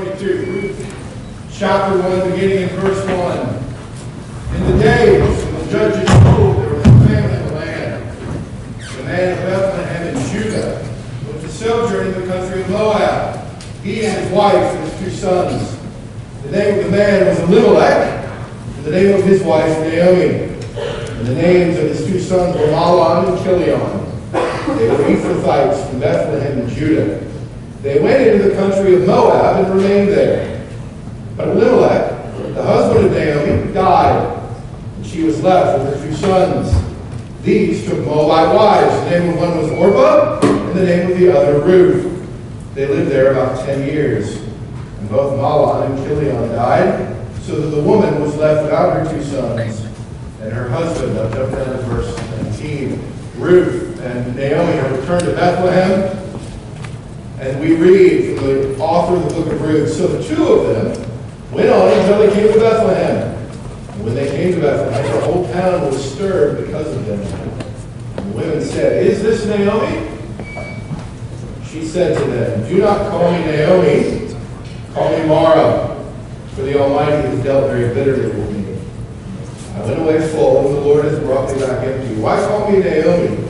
22. Ruth, chapter 1, beginning in verse 1. In the days when the judges ruled, there was a famine in the land. The man of Bethlehem in Judah went to sojourn in the country of Moab, he and his wife and his 2 sons. The name of the man was Elimelech, and the name of his wife Naomi. And the names of his 2 sons were Mahlon and Chilion. They were Ephrathites from Bethlehem in Judah. They went into the country of Moab and remained there. But Elimelech, the husband of Naomi, died, and she was left with her 2 sons. These took Moabite wives. The name of one was Orpah, and the name of the other Ruth. They lived there about 10 years. And both Mahlon and Chilion died, so that the woman was left without her 2 sons. And her husband, up down to verse 19. Ruth and Naomi have returned to Bethlehem. And we read from the author of the book of Ruth. So the 2 of them went on until they came to Bethlehem. And when they came to Bethlehem, the whole town was stirred because of them. And the women said, "Is this Naomi?" She said to them, "Do not call me Naomi, call me Mara, for the Almighty has dealt very bitterly with me. I went away full, and the Lord has brought me back empty. Why call me Naomi?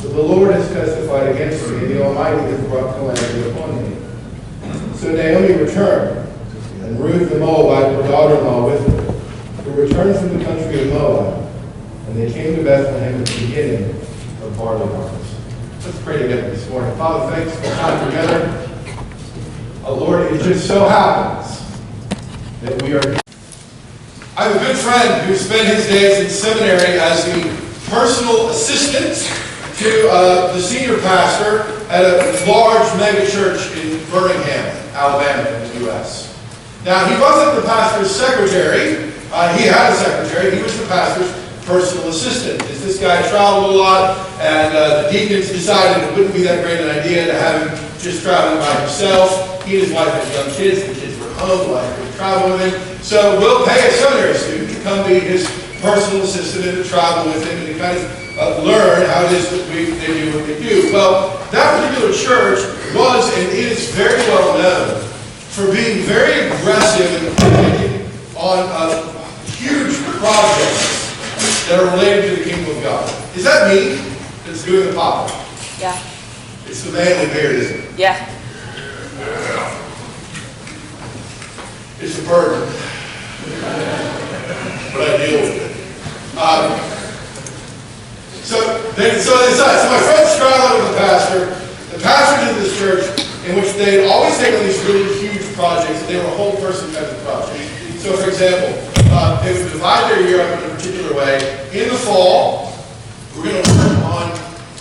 For the Lord has testified against me, and the Almighty has brought calamity upon me." So Naomi returned, and Ruth the Moabite, her daughter-in-law, with her, who returned from the country of Moab. And they came to Bethlehem at the beginning of barley harvest. Let's pray together this morning. Father, thanks for the time together. Lord, it just so happens that we are... I have a good friend who spent his days in seminary as the personal assistant to the senior pastor at a large mega church in Birmingham, Alabama, in the U.S. Now, he wasn't the pastor's secretary. He had a secretary. He was the pastor's personal assistant. This guy traveled a lot, and the deacons decided it wouldn't be that great an idea to have him just traveling by himself. He and his wife had young kids. The kids were home. The wife could travel with him. So we'll pay a seminary student to come be his personal assistant and to travel with him and to kind of learn how it is that they do what they do. Well, that particular church was and is very well known for being very aggressive and taking on huge projects that are related to the kingdom of God. Is that me that's doing the popping? Yeah. It's the manly beard, isn't it? Yeah. It's a burden. But I deal with it. So my friend's traveling with the pastor. The pastor did this church in which they'd always take on these really huge projects, and they were a whole person kind of projects. So, for example, they would divide their year up in a particular way. In the fall, we're going to work on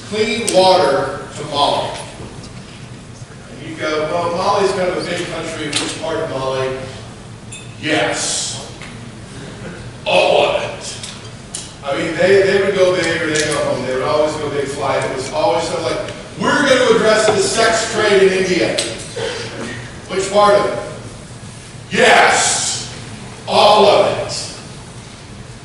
clean water to Mali. And you go, well, Mali's kind of a big country. Which part of Mali? Yes. All of it. I mean, they would go big or they go home. They would always go big fly. It was always sort of like, we're going to address the sex trade in India. Which part of it? Yes. All of it.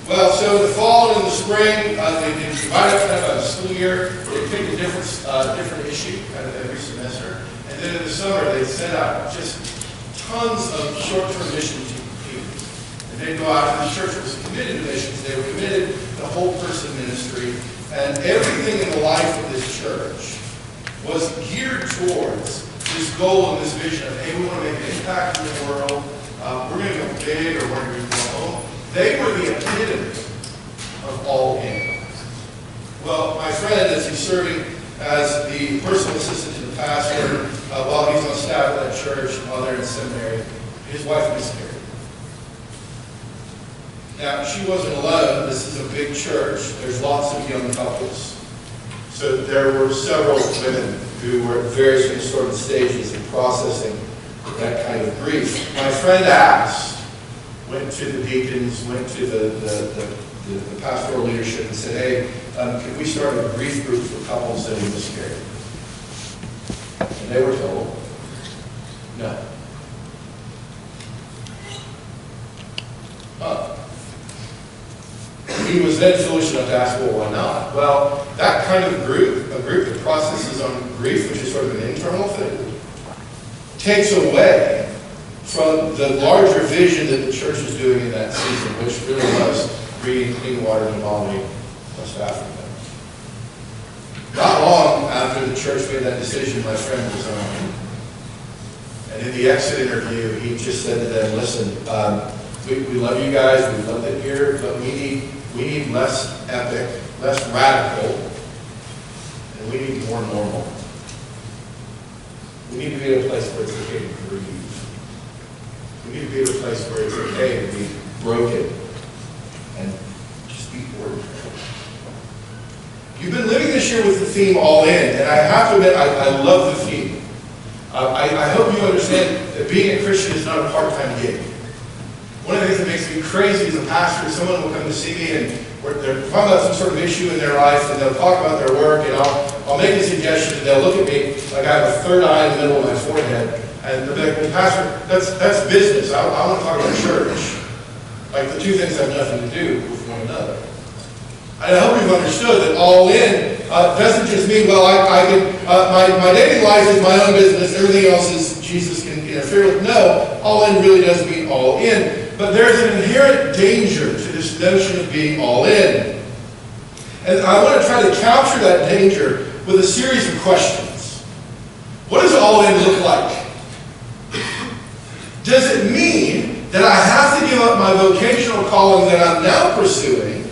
Well, so in the fall and in the spring, they divide up kind of a school year. They pick a different issue kind of every semester. And then in the summer, they send out just tons of short-term mission teams. And they'd go out, and the church was committed to missions. They were committed to the whole person ministry. And everything in the life of this church was geared towards this goal and this vision of, hey, we want to make an impact in the world. We're going to go big or we're going to go home. They were the epitome of all in. Well, my friend, as he's serving as the personal assistant to the pastor, while he's on staff at that church, while they're in seminary, his wife miscarried. Now, she wasn't alone. This is a big church. There's lots of young couples. So there were several women who were at various different stages of processing that kind of grief. My friend asked, went to the deacons, went to the pastoral leadership and said, hey, can we start a grief group for couples that have miscarried? And they were told, no. He was then foolish enough to ask, well, why not? Well, that kind of group, a group that processes on grief, which is sort of an internal thing, takes away from the larger vision that the church was doing in that season, which really was bringing clean water to Mali, West Africa. Not long after the church made that decision, my friend resigned. And in the exit interview, he just said to them, listen, we love you guys, we love it here, but we need less epic, less radical, and we need more normal. We need to be at a place where it's okay to grieve. We need to be at a place where it's okay to be broken and just be ordinary. You've been living this year with the theme all in, and I have to admit, I love the theme. I hope you understand that being a Christian is not a part-time gig. One of the things that makes me crazy as a pastor is someone will come to see me and they're talking about some sort of issue in their life, and they'll talk about their work, and I'll make a suggestion, and they'll look at me like I have a third eye in the middle of my forehead, and they'll be like, well, Pastor, that's business. I want to talk about church. Like the two things have nothing to do with one another. And I hope you've understood that all in doesn't just mean, well, my dating life is my own business, everything else is Jesus can interfere with. No, all in really does mean all in. But there's an inherent danger to this notion of being all in. And I want to try to capture that danger with a series of questions. What does all in look like? Does it mean that I have to give up my vocational calling that I'm now pursuing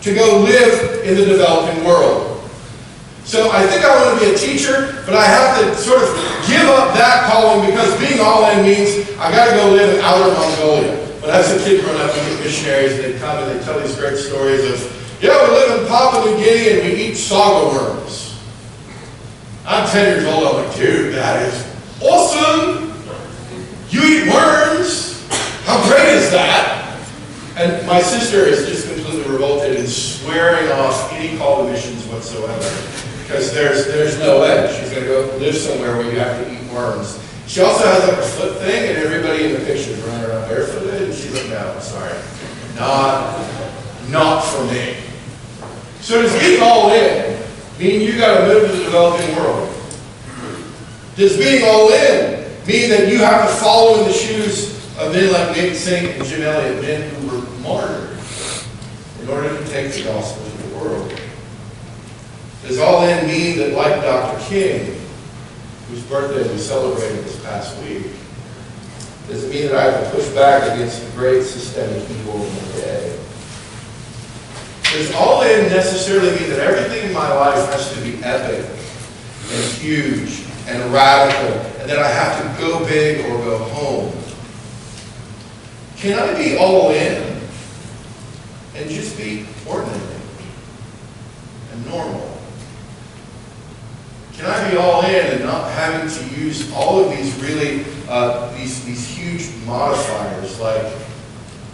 to go live in the developing world? So I think I want to be a teacher, but I have to sort of give up that calling because being all in means I got to go live in outer Mongolia. When I was a kid growing up, we get missionaries, and they'd come and they'd tell these great stories of, yeah, we live in Papua New Guinea and we eat saga worms. I'm 10 years old, I'm like, dude, that is awesome. You eat worms? How great is that? And my sister is just completely revolted and swearing off any call to missions whatsoever. Because there's no way. She's going to go live somewhere where you have to eat worms. She also has like a foot thing, and everybody in the picture is running around barefooted, and she's like, no, sorry. Not for me. So does being all in mean you got to move to the developing world? Does being all in mean that you have to follow in the shoes of men like Nate Saint and Jim Elliott, men who were martyred in order to take the gospel to the world? Does all in mean that, like Dr. King, whose birthday we celebrated this past week, does it mean that I have to push back against the great systemic evil in the day? Does all in necessarily mean that everything in my life has to be epic and huge and radical, and that I have to go big or go home? Can I be all in and just be ordinary and normal? Can I be all in and not having to use all of these really, these huge modifiers like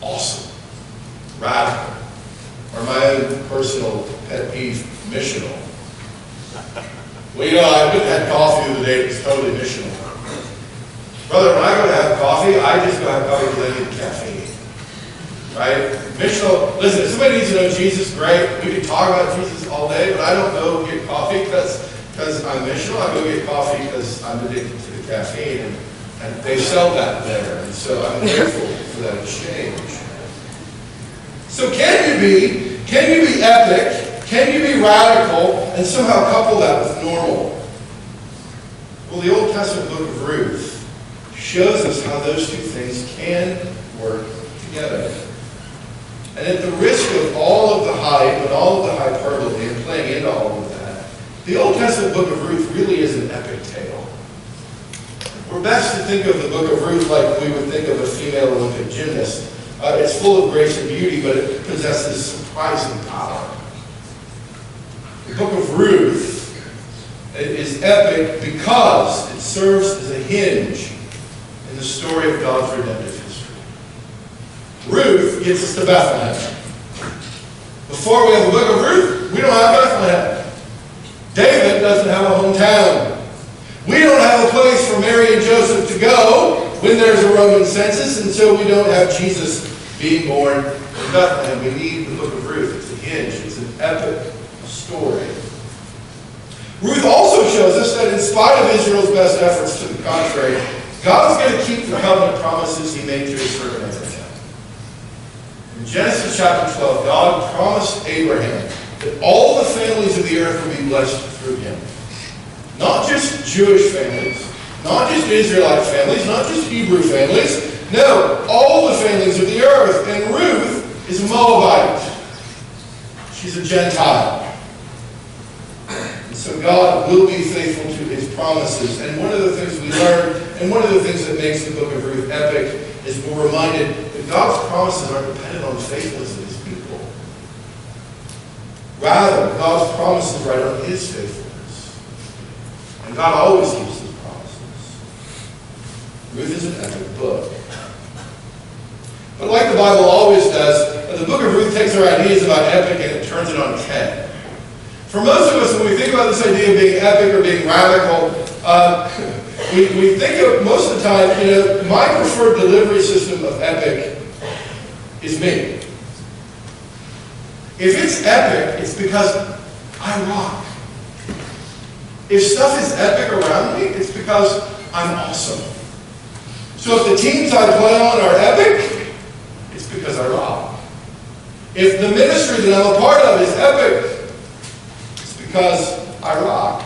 awesome, radical, or my own personal pet peeve, missional? Well, you know, I went and had coffee the other day, it was totally missional. Brother, when I go to have coffee, I just go have coffee because I need caffeine. Right? Missional, listen, if somebody needs to know Jesus, great. We can talk about Jesus all day, but I don't go get coffee because I'm missional. I go get coffee because I'm addicted to the caffeine, and they sell that there, and so I'm grateful for that exchange. So can you be epic, can you be radical, and somehow couple that with normal? Well, the Old Testament book of Ruth shows us how those two things can work together. And at the risk of all of the hype and all of the hyperbole and playing into all of that, the Old Testament book of Ruth really is an epic tale. We're best to think of the book of Ruth like we would think of a female Olympic gymnast. It's full of grace and beauty, but it possesses surprising power. The book of Ruth is epic because it serves as a hinge in the story of God's redemptive history. Ruth gets us to Bethlehem. Before we have the book of Ruth, we don't have Bethlehem. David doesn't have a hometown. We don't have a place for Mary and Joseph to go when there's a Roman census, and so we don't have Jesus being born in Bethlehem. We need the book of Ruth. It's a hinge. It's an epic story. Ruth also shows us that in spite of Israel's best efforts to the contrary, God's going to keep the covenant promises he made to his servant Abraham. In Genesis chapter 12, God promised Abraham that all the families of the earth would be blessed through him. Not just Jewish families, not just Israelite families, not just Hebrew families. No, all the families of the earth. And Ruth is a Moabite. She's a Gentile. And so God will be faithful to his promises. And one of the things we learn, and one of the things that makes the book of Ruth epic, is we're reminded that God's promises aren't dependent on the faithfulness of his people. Rather, God's promises ride on his faithfulness. And God always keeps his promises. Ruth is an epic book. But like the Bible always does, the book of Ruth takes our ideas about epic and it turns it on its head. For most of us, when we think about this idea of being epic or being radical, we think of, most of the time, my preferred delivery system of epic is me. If it's epic, it's because I rock. If stuff is epic around me, it's because I'm awesome. So if the teams I play on are epic, it's because I rock. If the ministry that I'm a part of is epic, it's because I rock.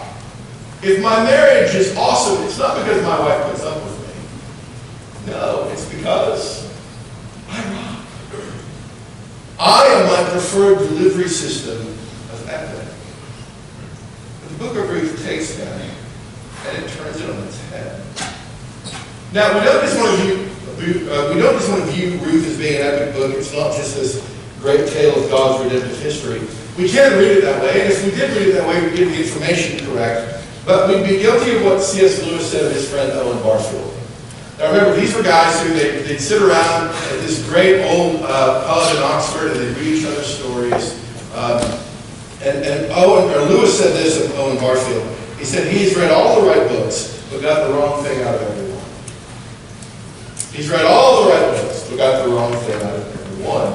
If my marriage is awesome, it's not because my wife puts up with me. No, it's because I rock. I am my preferred delivery system of epic. But the book of Ruth takes that and it turns it on its head. Now, we don't just want to view Ruth as being an epic book. It's not just this great tale of God's redemptive history. We can read it that way, and if we did read it that way, we'd get the information correct. But we'd be guilty of what C.S. Lewis said of his friend Owen Barfield. Now remember, these were guys who they'd sit around at this great old pub in Oxford and they'd read each other's stories. Lewis said this of Owen Barfield. He said he's read all the right books, but got the wrong thing out of every one. He's read all the right books, but got the wrong thing out of every one.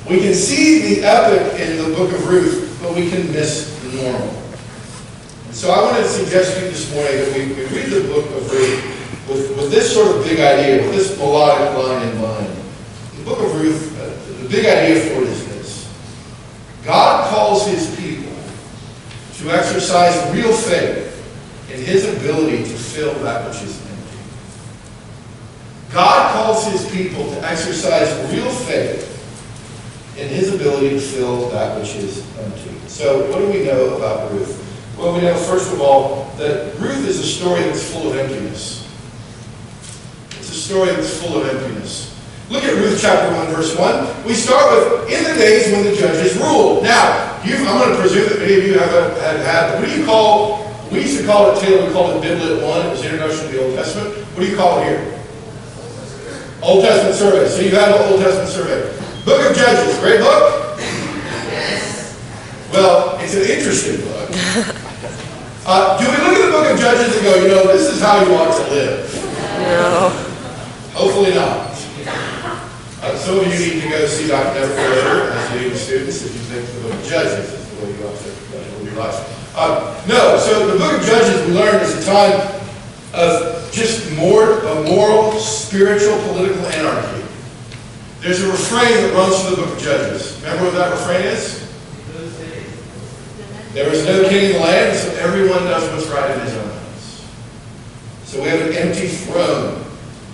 We can see the epic in the book of Ruth, but we can miss the normal. And so I wanted to suggest to you this morning that we read the book of Ruth with this sort of big idea, with this melodic line in mind. The book of Ruth, the big idea for it is this. God calls his people to exercise real faith in his ability to fill that which is empty. God calls his people to exercise real faith in his ability to fill that which is empty. So what do we know about Ruth? Well, we know, first of all, that Ruth is a story that's full of emptiness. It's a story that's full of emptiness. Look at Ruth chapter 1, verse 1. We start with, in the days when the judges ruled. Now, I'm going to presume that many of you have had, what do you call, we used to call it, Taylor, we called it Biblet 1. It was Introduction to the Old Testament. What do you call it here? Old Testament survey. So you've had an Old Testament survey. Book of Judges, great book? Yes. Well, it's an interesting book. Do we look at the book of Judges and go, this is how you ought to live? No. Hopefully not. Some of you need to go see Dr. Neverfurther as leading students if you think the book of Judges is the way you ought to live your life. No, so the book of Judges, we learned, is a time of just a moral, spiritual, political anarchy. There's a refrain that runs through the book of Judges. Remember what that refrain is? There is no king in the land, so everyone does what's right in his own eyes. So we have an empty throne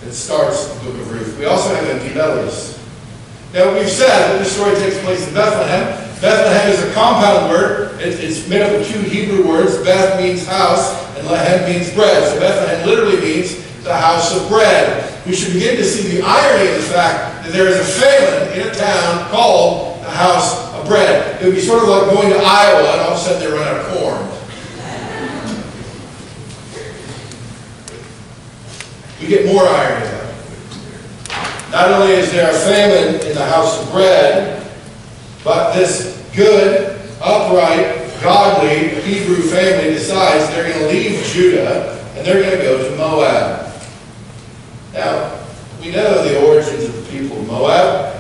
that starts the book of Ruth. We also have empty bellies. Now we've said that this story takes place in Bethlehem. Bethlehem is a compound word. It's made up of two Hebrew words. Beth means house, and Lehem means bread. So Bethlehem literally means the house of bread. We should begin to see the irony of the fact that there is a famine in a town called the house of bread. It would be sort of like going to Iowa and all of a sudden they run out of corn. We get more irony out of it. Not only is there a famine in the house of bread, but this good, upright, godly Hebrew family decides they're going to leave Judah and they're going to go to Moab. Now, we know the origins of the people of Moab.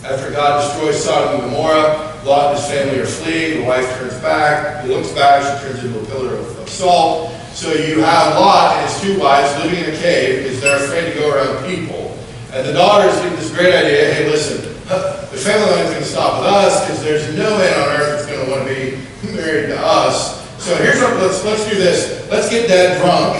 After God destroys Sodom and Gomorrah, Lot and his family are fleeing. The wife turns back. He looks back. She turns into a pillar of salt. So you have Lot and his two wives living in a cave because they're afraid to go around people. And the daughters get this great idea, hey, listen, the family line is going to stop with us because there's no man on earth that's going to want to be married to us. So here's what, let's do this. Let's get Dad drunk.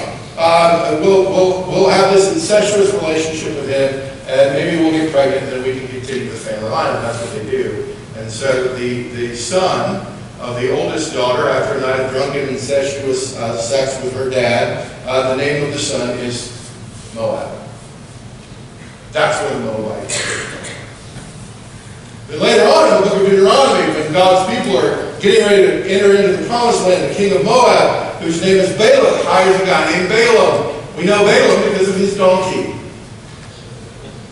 We'll have this incestuous relationship with him, and maybe we'll get pregnant, and then we can continue the family line, and that's what they do. And so the son of the oldest daughter, after a night of drunken incestuous sex with her dad, the name of the son is Moab. That's where the Moabites are. Then later on in the book of Deuteronomy, when God's people are getting ready to enter into the promised land, the king of Moab, whose name is Balak, hires a guy named Balaam. We know Balaam because of his donkey.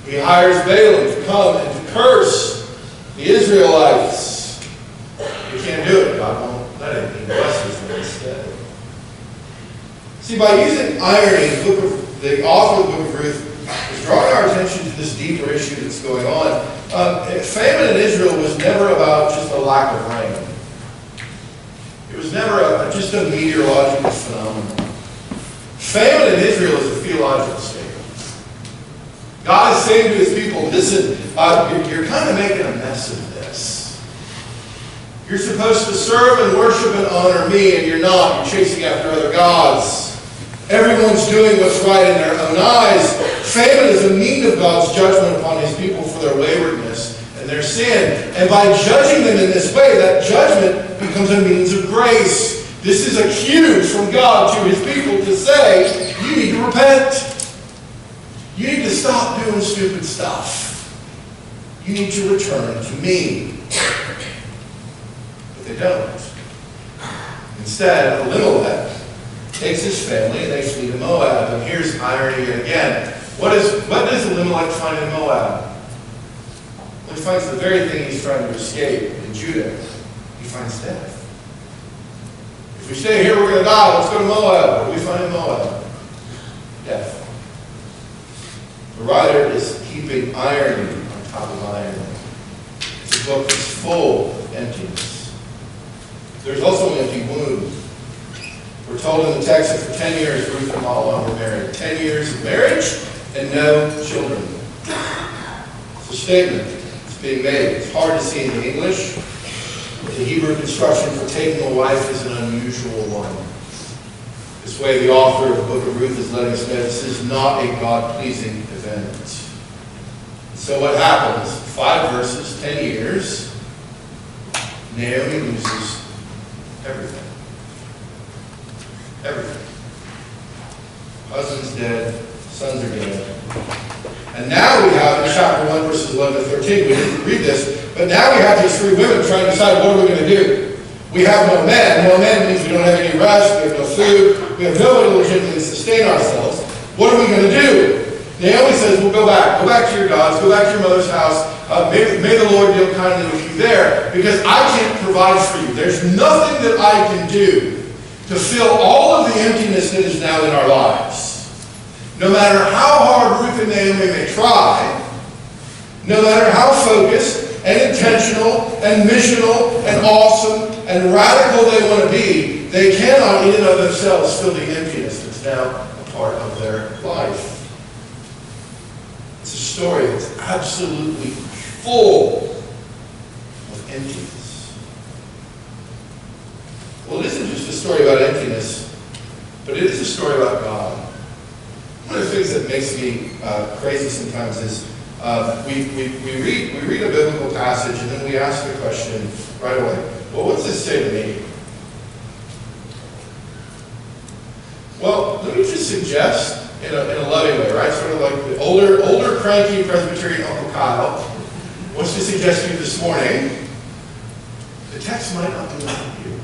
He hires Balaam to come and to curse the Israelites. He can't do it. God won't let him. He blesses them instead. See, by using irony, the author of the book of Ruth is drawing our attention to this deeper issue that's going on. Famine in Israel was never about just a lack of rain. It was never just a meteorological phenomenon. Famine in Israel is a theological statement. God is saying to his people, listen, you're kind of making a mess of this. You're supposed to serve and worship and honor me, and you're not. You're chasing after other gods. Everyone's doing what's right in their own eyes. Famine is a mean of God's judgment upon his people for their waywardness and their sin. And by judging them in this way, that judgment becomes a means of grace. This is a cue from God to his people to say, you need to repent. You need to stop doing stupid stuff. You need to return to me. But they don't. Instead, Elimelech takes his family and they flee to Moab. And here's irony again. What does Elimelech find in Moab? Well, he finds the very thing he's trying to escape in Judah. He finds death. If we stay here, we're going to die. Let's go to Moab. What do we find in Moab? Death. The writer is heaping irony on top of irony. The book is full of emptiness. There's also an empty wound. We're told in the text that for 10 years, Ruth and Mahlon were married. 10 years of marriage and no children. It's a statement that's being made. It's hard to see in the English. The Hebrew construction for taking a wife is an unusual one. This way, the author of the book of Ruth is letting us know this is not a God-pleasing event. So what happens? 5 verses, 10 years. Naomi loses everything. Everything. Husband's dead, sons are dead. And now we have, in chapter 1, verses 11 to 13, we didn't read this, but now we have these 3 women trying to decide what are we going to do. We have no men. No men means we don't have any rest, we have no food, we have no way to legitimately sustain ourselves. What are we going to do? Naomi says, well, go back. Go back to your gods. Go back to your mother's house. May the Lord deal kindly with you there, because I can't provide for you. There's nothing that I can do to fill all of the emptiness that is now in our lives. No matter how hard Ruth and Naomi may try, no matter how focused and intentional and missional and awesome and radical they want to be, they cannot in and of themselves fill the emptiness that's now a part of their life. It's a story that's absolutely full of emptiness. Well, it isn't just a story about emptiness, but it is a story about God. One of the things that makes me crazy sometimes is we read a biblical passage and then we ask the question right away, well, what's this say to me? Well, let me just suggest in a loving way, right? Sort of like the older cranky Presbyterian Uncle Kyle wants to suggest to you this morning, the text might not be about you.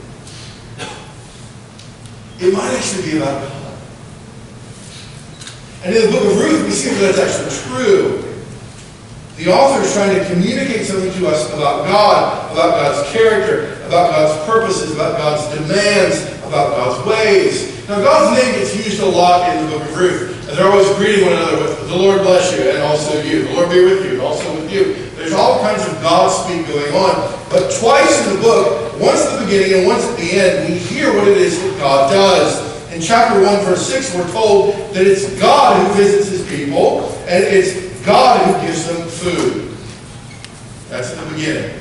It might actually be about God. And in the book of Ruth, we see that that's actually true. The author is trying to communicate something to us about God, about God's character, about God's purposes, about God's demands, about God's ways. Now, God's name gets used a lot in the book of Ruth. And they're always greeting one another with, the Lord bless you, and also you. The Lord be with you, and also with you. There's all kinds of God speak going on. But twice in the book, once at the beginning and once at the end, we hear what it is that God does. In chapter 1, verse 6, we're told that it's God who visits his people, and it's God who gives them food. That's in the beginning.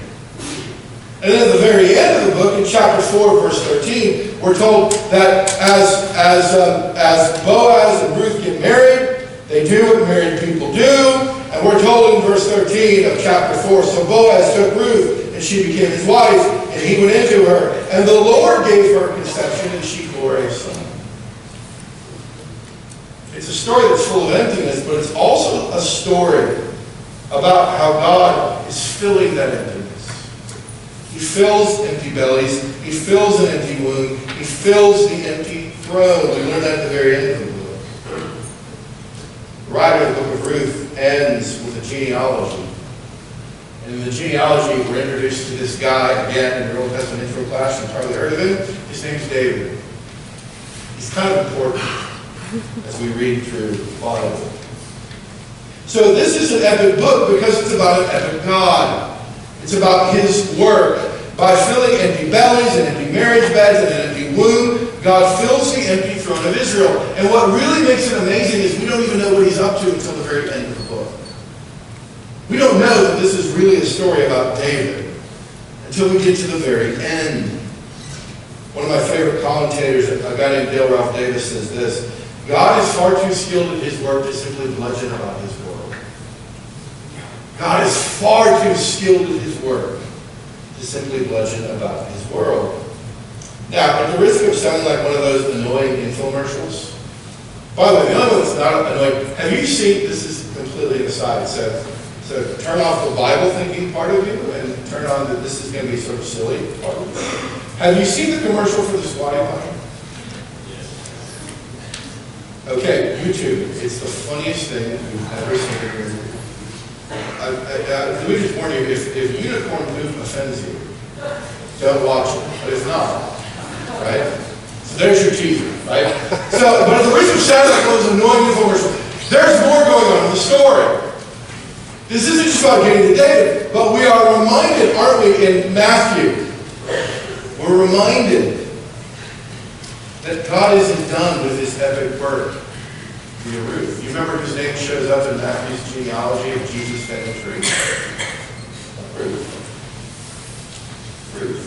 And then at the very end of the book, in chapter 4, verse 13, we're told that as Boaz and Ruth get married, they do what married people do. And we're told in verse 13 of chapter 4, so Boaz took Ruth, and she became his wife, and he went into her. And the Lord gave her conception, and she bore a son. It's a story that's full of emptiness, but it's also a story about how God is filling that emptiness. He fills empty bellies. He fills an empty womb. He fills the empty throne. We learn that at the very end of the book. The writer of the book of Ruth ends with a genealogy. And in the genealogy, we're introduced to this guy again in the Old Testament intro class. You've probably heard of him. His name's David. He's kind of important as we read through the Bible. So this is an epic book because it's about an epic God. It's about his work. By filling empty bellies and empty marriage beds and an empty womb, God fills the empty throne of Israel. And what really makes it amazing is we don't even know what he's up to until the very end of the book. We don't know that this is really a story about David until we get to the very end. One of my favorite commentators, a guy named Dale Ralph Davis, says this: God is far too skilled at his work to simply bludgeon about his world. God is far too skilled at his work to simply bludgeon about his world. Now, at the risk of sounding like one of those annoying infomercials, by the way, the only one that's not annoying, have you seen, this is completely an aside, so turn off the Bible thinking part of you and turn on that this is going to be sort of silly part of you. Have you seen the commercial for the squatty potty? Okay, YouTube. It's the funniest thing you've ever seen. Let me just warn you, if unicorn poop offends you, don't watch it. But if not, right? So there's your teaser, right? So, but at the risk of sounding like one of those annoying infomercials, there's more going on in the story. This isn't just about getting to David, but we are reminded, aren't we, in Matthew? We're reminded that God isn't done with his epic work via Ruth. You remember whose name shows up in Matthew's genealogy of Jesus' family tree? Ruth. Ruth.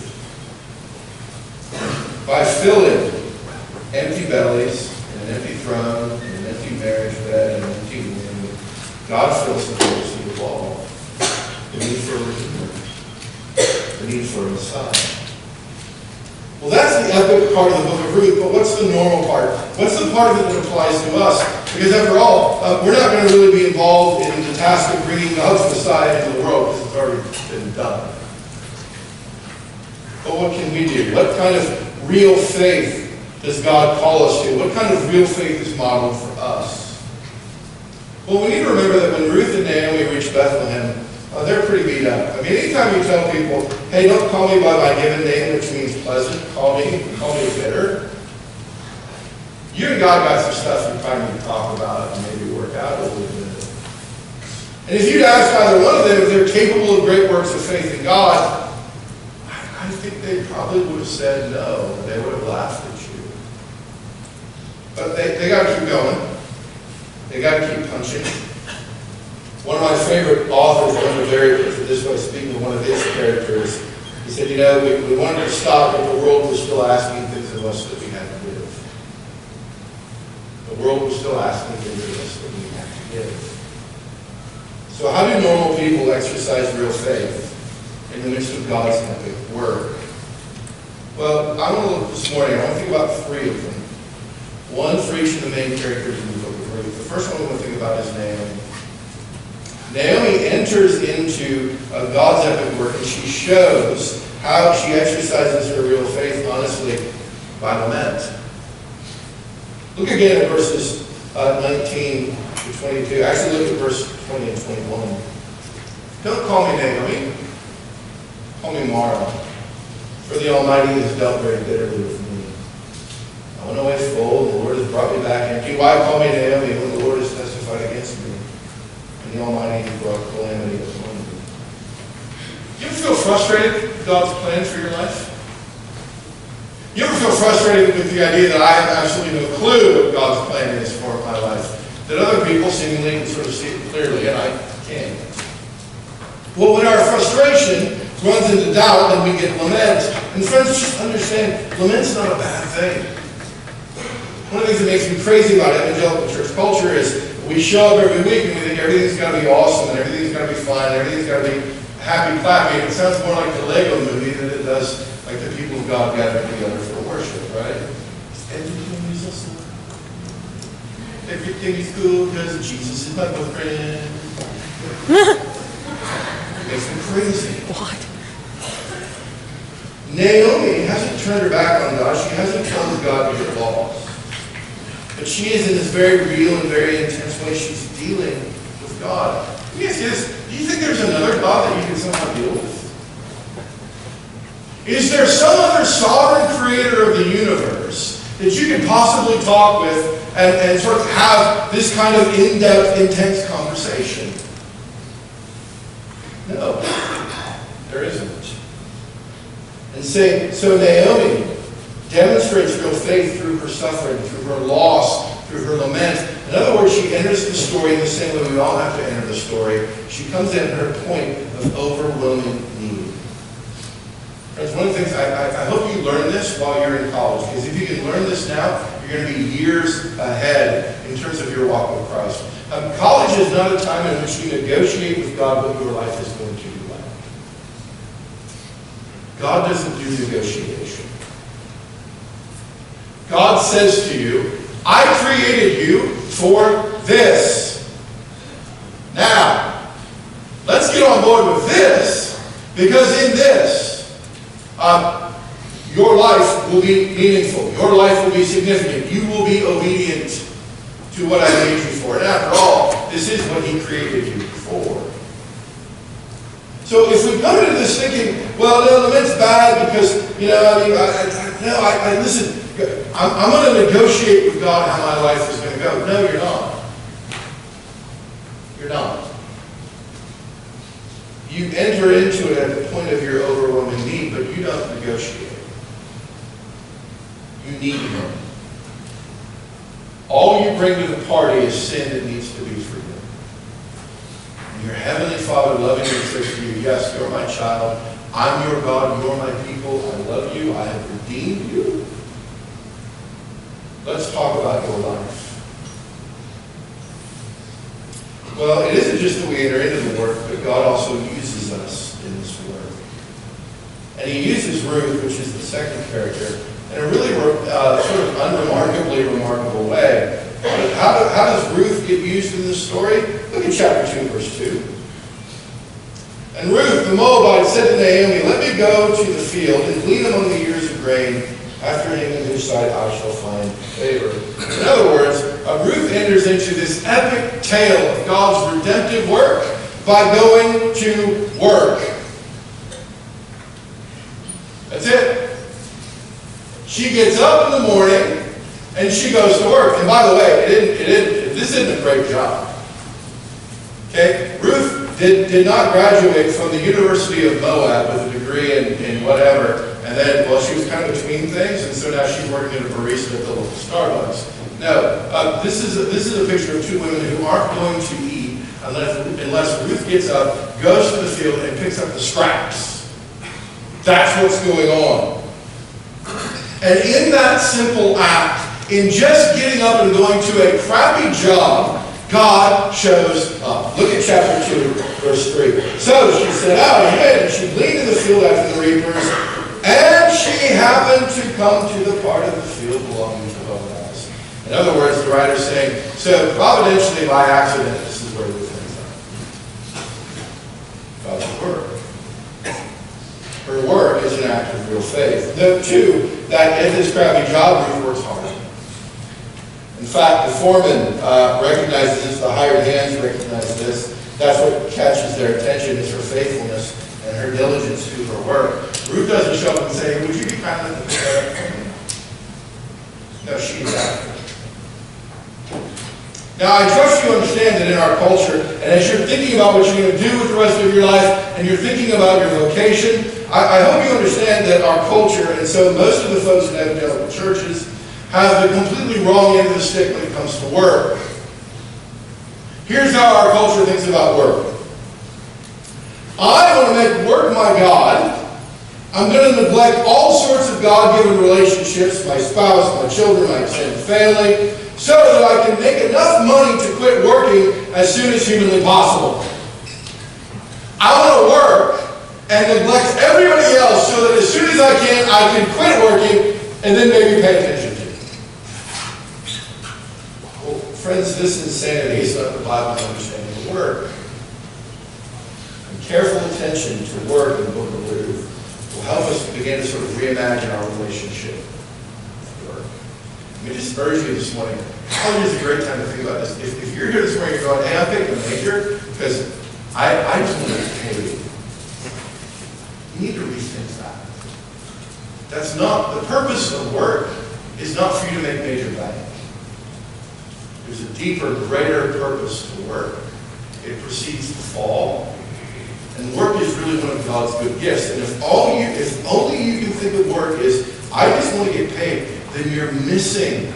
By filling empty bellies and an empty throne and an empty marriage bed and an empty womb, God fills the vacancy of all. The need for a redeemer. The need for a Messiah. Well, that's the epic part of the book of Ruth, but what's the normal part? What's the part of it that applies to us? Because after all, we're not going to really be involved in the task of bringing God's Messiah into the world because it's already been done. But what can we do? What kind of real faith does God call us to? What kind of real faith is modeled for us? Well, we need to remember that when Ruth and Naomi reached Bethlehem, they're pretty beat up. I mean, anytime you tell people, hey, don't call me by my given name, which means pleasant, call me bitter. You and God got some stuff you probably need to talk about and maybe work out a little bit. And if you'd ask either one of them if they're capable of great works of faith in God, I think they probably would have said no. They would have laughed at you. But they got to keep going. They got to keep punching. One of my favorite authors, this way, speaking of one of his characters, he said, we wanted to stop, but the world was still asking things of us that we had to give. The world was still asking things of us that we had to give. So how do normal people exercise real faith in the midst of God's epic work? Well, I want to look this morning, I want to think about three of them. One for each of the main characters in the book of Ruth. The first one we want to think about is Naomi. Naomi enters into God's epic work, and she shows how she exercises her real faith, honestly, by lament. Look again at verses 19 to 22. Actually, look at verse 20 and 21. Don't call me Naomi. Call me Mara. For the Almighty has dealt very bitterly with me. I went away full, and the Lord has brought me back empty. Why call me Naomi when the Lord has testified against me? And the Almighty has brought calamity upon me. You ever feel frustrated with God's plan for your life? You ever feel frustrated with the idea that I have absolutely no clue what God's plan is for my life, that other people seemingly can sort of see it clearly, and I can't. Well, when our frustration runs into doubt, then we get lament. And friends, just understand, lament's not a bad thing. One of the things that makes me crazy about evangelical church culture is we show up every week and we think everything's got to be awesome, and everything's got to be fun, and everything's got to be happy clapping. It sounds more like the Lego movie than it does like the people of God gathered together for worship, right? Everything is awesome. Everything is cool because Jesus is my boyfriend. It makes me crazy. What? Naomi hasn't turned her back on God. She hasn't told God to get lost. But she is in this very real and very intense way. She's dealing with God. Let me ask you this. Do you think there's another God that you can somehow deal with? Is there some other sovereign creator of the universe that you could possibly talk with and sort of have this kind of in-depth, intense conversation? No, there isn't. And so Naomi demonstrates real faith through her suffering, through her loss, through her lament. In other words, she enters the story in the same way we all have to enter the story. She comes in at her point of overwhelming need. Friends, one of the things, I hope you learn this while you're in college, because if you can learn this now, you're going to be years ahead in terms of your walk with Christ. College is not a time in which you negotiate with God what your life is going to be like. God doesn't do negotiation. God says to you, I created you for this. Now, let's get on board with this, because in this, your life will be meaningful. Your life will be significant. You will be obedient to what I made you for. And after all, this is what He created you for. So if we come into this thinking, well, no, lament's bad because, listen, I'm going to negotiate with God how my life is going to go. No, you're not. You're not. You enter into it at the point of your overwhelming need, but you don't negotiate. You need Him. All you bring to the party is sin that needs to be freed. And your Heavenly Father lovingly says to you, yes, you're my child. I'm your God. You're my people. I love you. I have redeemed you. Let's talk about your life. Well, it isn't just that we enter into the work, but God also uses us in this work. And He uses Ruth, which is the second character, in a really sort of unremarkably remarkable way. How does Ruth get used in this story? Look at chapter 2, verse 2. And Ruth, the Moabite, said to Naomi, let me go to the field and glean among the ears of grain. After him in whose sight I shall find favor. In other words, Ruth enters into this epic tale of God's redemptive work by going to work. That's it. She gets up in the morning and she goes to work. And by the way, this isn't a great job. Okay? Ruth did not graduate from the University of Moab with a degree in whatever. And then, well, she was kind of between things, and so now she's working at a barista at the local Starbucks. No, this is a picture of two women who aren't going to eat unless Ruth gets up, goes to the field, and picks up the scraps. That's what's going on. And in that simple act, in just getting up and going to a crappy job, God shows up. Look at chapter 2, verse 3. So she set out ahead, and she gleaned in the field after the reapers. And she happened to come to the part of the field belonging to Boaz. In other words, the writer's saying, so providentially by accident, this is where Ruth ends up. God's work. Her work is an act of real faith. Note, too, that at this crappy job, Ruth works hard. In fact, the foreman recognizes this, the hired hands recognize this. That's what catches their attention, is her faithfulness and her diligence to her work. Ruth doesn't show up and say, would you be kind enough to prepare for me? No, she's after. Now, I trust you understand that in our culture, and as you're thinking about what you're going to do with the rest of your life, and you're thinking about your vocation, I hope you understand that our culture, and so most of the folks in evangelical churches, have the completely wrong end of the stick when it comes to work. Here's how our culture thinks about work. I want to make work my God. I'm going to neglect all sorts of God-given relationships, my spouse, my children, my extended family, so that I can make enough money to quit working as soon as humanly possible. I want to work and neglect everybody else so that as soon as I can quit working and then maybe pay attention to it. Well, friends, this insanity is not the Bible's understanding of work. And careful attention to work in the book of Ruth will help us begin to sort of reimagine our relationship with work. Let me just urge you this morning. Probably is a great time to think about this. If you're here this morning, you're going, hey, I'm picking a major because I just want to get paid. You need to rethink that. That's not, the purpose of work is not for you to make major bank. There's a deeper, greater purpose to work. It precedes the fall. And work is really one of God's good gifts. And if only you can think of work is, I just want to get paid, then you're missing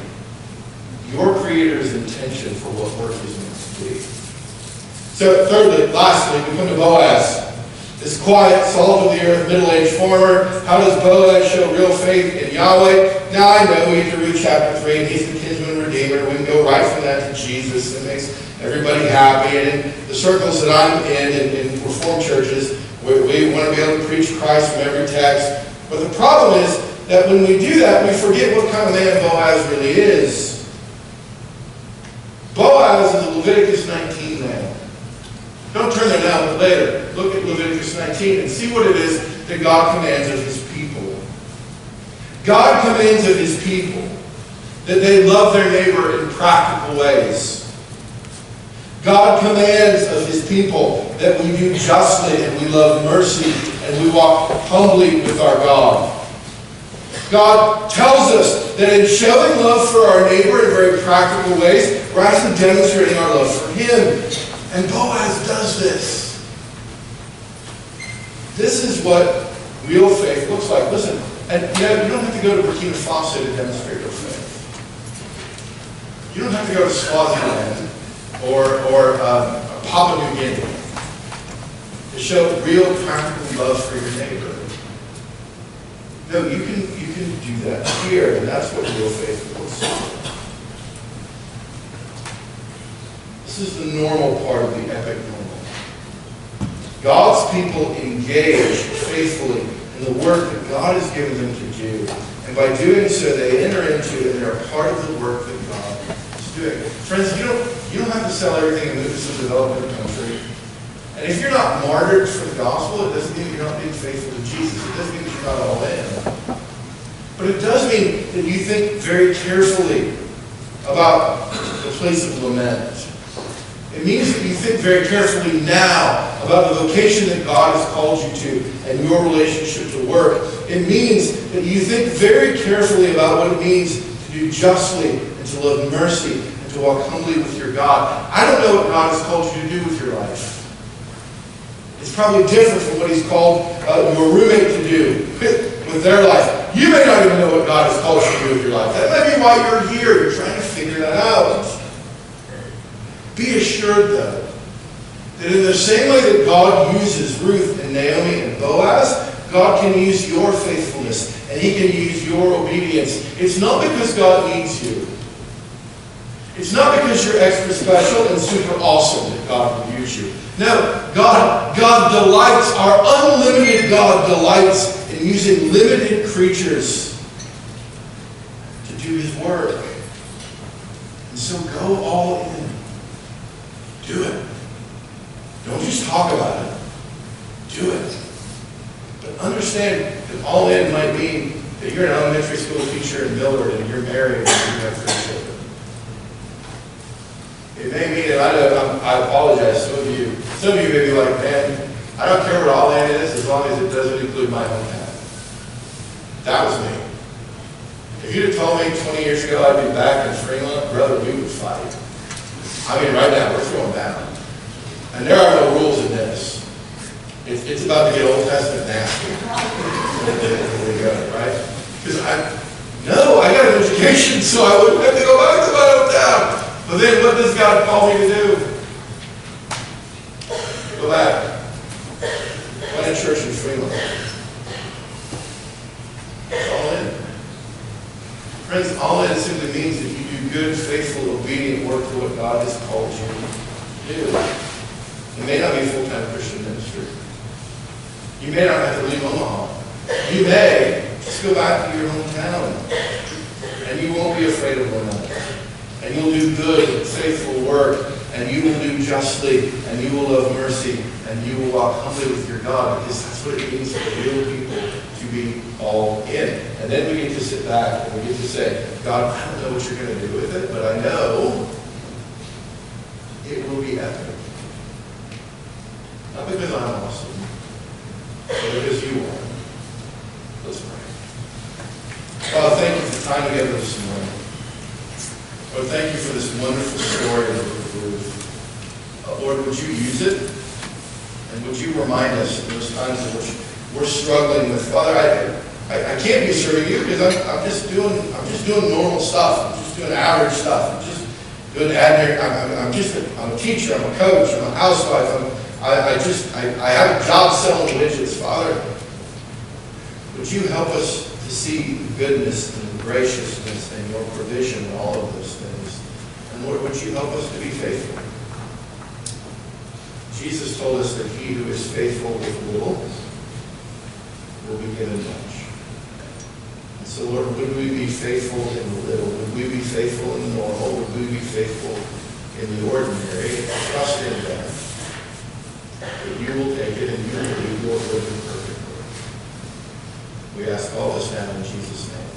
your Creator's intention for what work is meant to be. So thirdly, lastly, we come to Boaz. This quiet, salt of the earth, middle-aged farmer. How does Boaz show real faith in Yahweh? Now I know we get to read chapter 3, and he's the kinsman redeemer. We can go right from that to Jesus. It makes everybody happy. And in the circles that I'm in Reformed churches, we want to be able to preach Christ from every text. But the problem is that when we do that, we forget what kind of man Boaz really is. Boaz is a Leviticus 19 man. Don't turn there now, but later. Look at Leviticus 19 and see what it is that God commands of his people. God commands of his people that they love their neighbor in practical ways. God commands of his people that we do justly and we love mercy and we walk humbly with our God. God tells us that in showing love for our neighbor in very practical ways, we're actually demonstrating our love for him. And Boaz does this. This is what real faith looks like. Listen, and you don't have to go to Burkina Faso to demonstrate your faith. You don't have to go to Swaziland or Papua New Guinea to show real practical love for your neighbor. No, you can do that here, and that's what real faith looks like. This is the normal part of the epic normal. God's people engage faithfully in the work that God has given them to do. And by doing so, they enter into and they're a part of the work that God is doing. Friends, you don't have to sell everything and move to some developing country. And if you're not martyred for the gospel, it doesn't mean you're not being faithful to Jesus. It doesn't mean that you're not all in. But it does mean that you think very carefully about the place of lament. It means that you think very carefully now about the vocation that God has called you to and your relationship to work. It means that you think very carefully about what it means to do justly and to love mercy and to walk humbly with your God. I don't know what God has called you to do with your life. It's probably different from what he's called your roommate to do with their life. You may not even know what God has called you to do with your life. That may be why you're here. You're trying to figure that out. Be assured, though, that in the same way that God uses Ruth and Naomi and Boaz, God can use your faithfulness and he can use your obedience. It's not because God needs you. It's not because you're extra special and super awesome that God will use you. No, God delights, our unlimited God delights in using limited creatures to do his work. And so go all in. Do it. Don't just talk about it. Do it. But understand that all in might mean that you're an elementary school teacher in Millard and you're married and you have 3 children. It may mean that I apologize. Some of you may be like, man, I don't care what all in is as long as it doesn't include my hometown. That was me. If you'd have told me 20 years ago I'd be back in Fremont, brother, we would fight. I mean, right now, we're throwing down. And there are no rules in this. It's about to get Old Testament nasty. There we go, right? Because I got an education, so I wouldn't have to go back to my hometown. But then what does God call me to do? Go back. Plant a church in Fremont. It's all in. Friends, all in simply means that you do good, faithful, obedient work for what God has called you to do. It may not be a full-time Christian ministry. You may not have to leave Omaha. You may just go back to your hometown. And you won't be afraid of one another. And you'll do good, faithful work. And you will do justly. And you will love mercy. And you will walk humbly with your God. Because that's what it means for real people to be all in. And then we get to sit back and we get to say, God, I don't know what you're going to do with it, but I know it will be epic. Not because I'm awesome, but because you are. Let's pray. Father, thank you for time together this morning. Lord, thank you for this wonderful story of Ruth. Lord, would you use it? And would you remind us in those times in which we're struggling with, Father, I can't be serving you because I'm just doing normal stuff. I'm just doing average stuff. I'm just doing I'm a teacher. I'm a coach. I'm a housewife. I have a job selling widgets, Father. Would you help us to see the goodness and the graciousness and your provision in all of those things? And Lord, would you help us to be faithful? Jesus told us that he who is faithful with little will be given much. And so, Lord, would we be faithful in the little? Would we be faithful in the normal? Would we be faithful in the ordinary? Trust in that. That you will take it and you will do your good and perfect work. We ask all this now in Jesus' name.